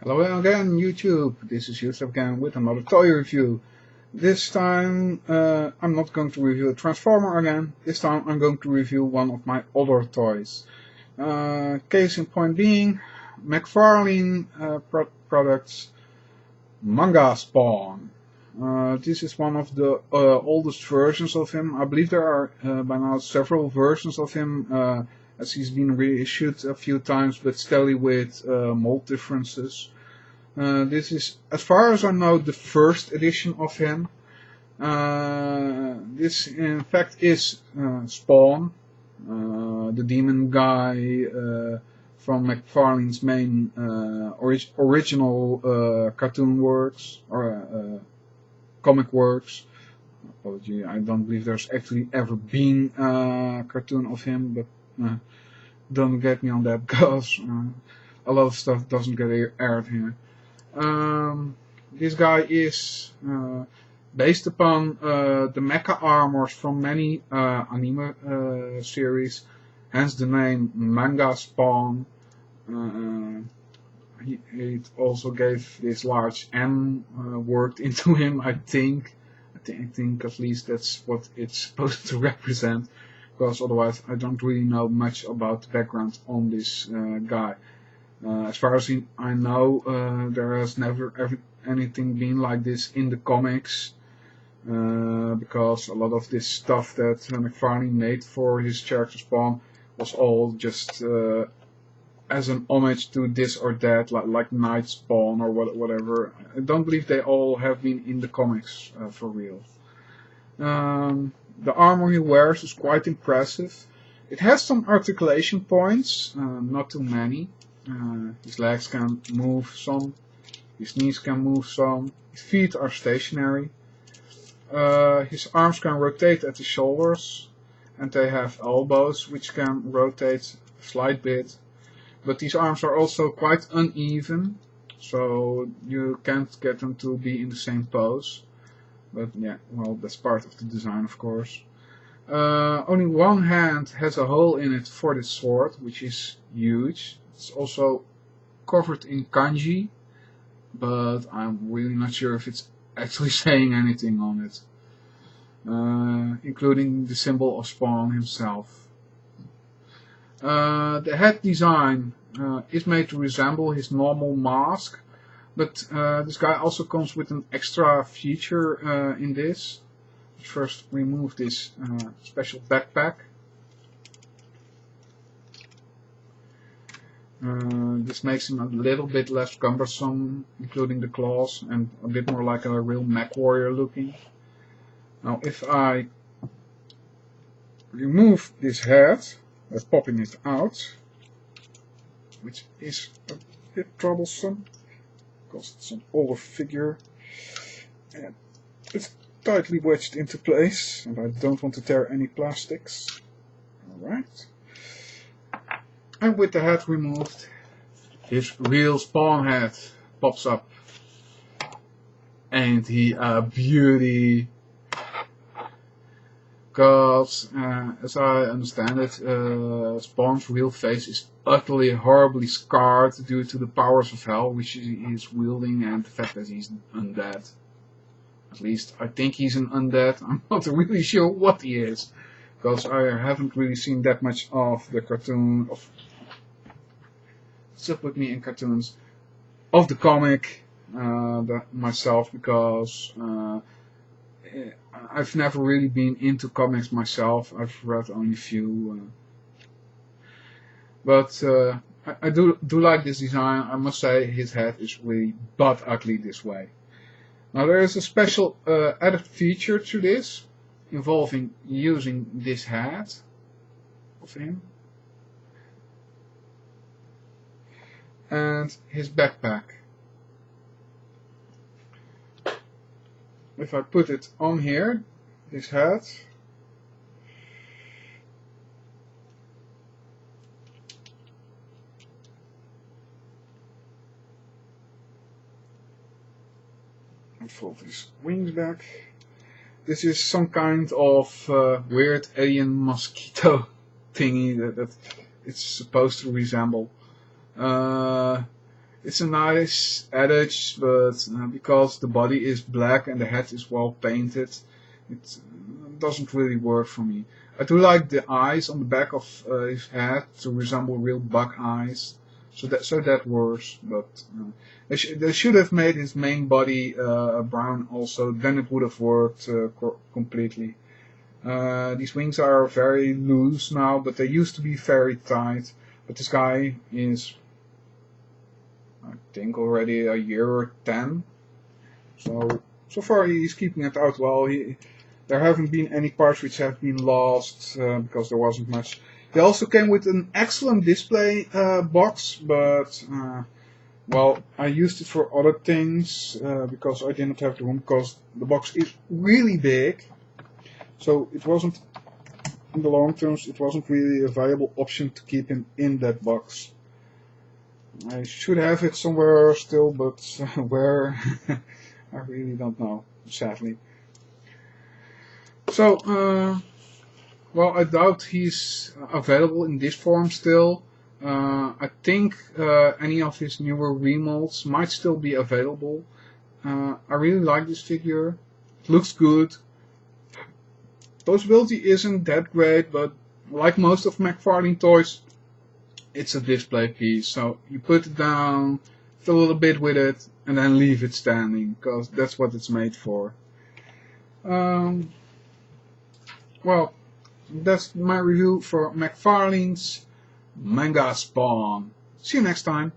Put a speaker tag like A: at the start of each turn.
A: Hello again, YouTube. This is Eucep again with another toy review. This time I'm not going to review a Transformer again. This time I'm going to review one of my other toys. Case in point being McFarlane products Manga Spawn. This is one of the oldest versions of him. I believe there are by now several versions of him as he's been reissued a few times, but steadily with mold differences. This is, as far as I know, the first edition of him. This, in fact, is Spawn, the demon guy from McFarlane's main original cartoon works, or comic works. Apology, I don't believe there's actually ever been a cartoon of him, but don't get me on that because a lot of stuff doesn't get aired here. This guy is based upon the mecha armors from many anime series, hence the name Manga Spawn. He also gave this large M worked into him, I think at least that's what it's supposed to represent, because otherwise I don't really know much about the background on this guy. As far as I know, there has never anything been like this in the comics, because a lot of this stuff that McFarlane made for his character Spawn was all just as an homage to this or that, like Night Spawn or whatever. I don't believe they all have been in the comics for real. The armor he wears is quite impressive. It has some articulation points, not too many. His legs can move some, his knees can move some, his feet are stationary. His arms can rotate at the shoulders, and they have elbows which can rotate a slight bit. But these arms are also quite uneven, so you can't get them to be in the same pose. But yeah, well, that's part of the design, of course. Only one hand has a hole in it for the sword, which is huge. It's also covered in kanji, but I'm really not sure if it's actually saying anything on it, including the symbol of Spawn himself. The head design is made to resemble his normal mask, but this guy also comes with an extra feature in this. First, remove this special backpack. This makes him a little bit less cumbersome, including the claws, and a bit more like a real mech warrior looking. Now, if I remove this head by popping it out, which is a bit troublesome, because it's an older figure, and it's tightly wedged into place, and I don't want to tear any plastics. Alright. And with the head removed, his real Spawn head pops up. Ain't he a beauty? Because, as I understand it, Spawn's real face is utterly horribly scarred due to the powers of hell which he is wielding and the fact that he's undead. At least I think he's an undead. I'm not really sure what he is, because I haven't really seen that much of the cartoon of Stick With Me in cartoons of the comic myself, because I've never really been into comics myself. I've read only a few, but I do like this design. I must say his head is really butt ugly this way. Now there is a special added feature to this, involving using this head of him and his backpack. If I put it on here, this head, and fold his wings back. This is some kind of weird alien mosquito thingy that it's supposed to resemble. It's a nice adage, but because the body is black and the head is well painted, it doesn't really work for me. I do like the eyes on the back of his head to resemble real bug eyes, so that works. But they should have made his main body brown also. Then it would have worked completely. These wings are very loose now, but they used to be very tight. But this guy is, I think, already a year or 10. So far he's keeping it out well. There haven't been any parts which have been lost because there wasn't much. He also came with an excellent display box, but well, I used it for other things because I didn't have the room because the box is really big. So it wasn't, in the long terms, it wasn't really a viable option to keep him in that box. I should have it somewhere still, but where, I really don't know, sadly. So, well, I doubt he's available in this form still. I think any of his newer remolds might still be available. I really like this figure. It looks good. Posability isn't that great, but like most of McFarlane toys, it's a display piece. So you put it down, fill a bit with it, and then leave it standing, because that's what it's made for. Well, that's my review for McFarlane's Manga Spawn. See you next time.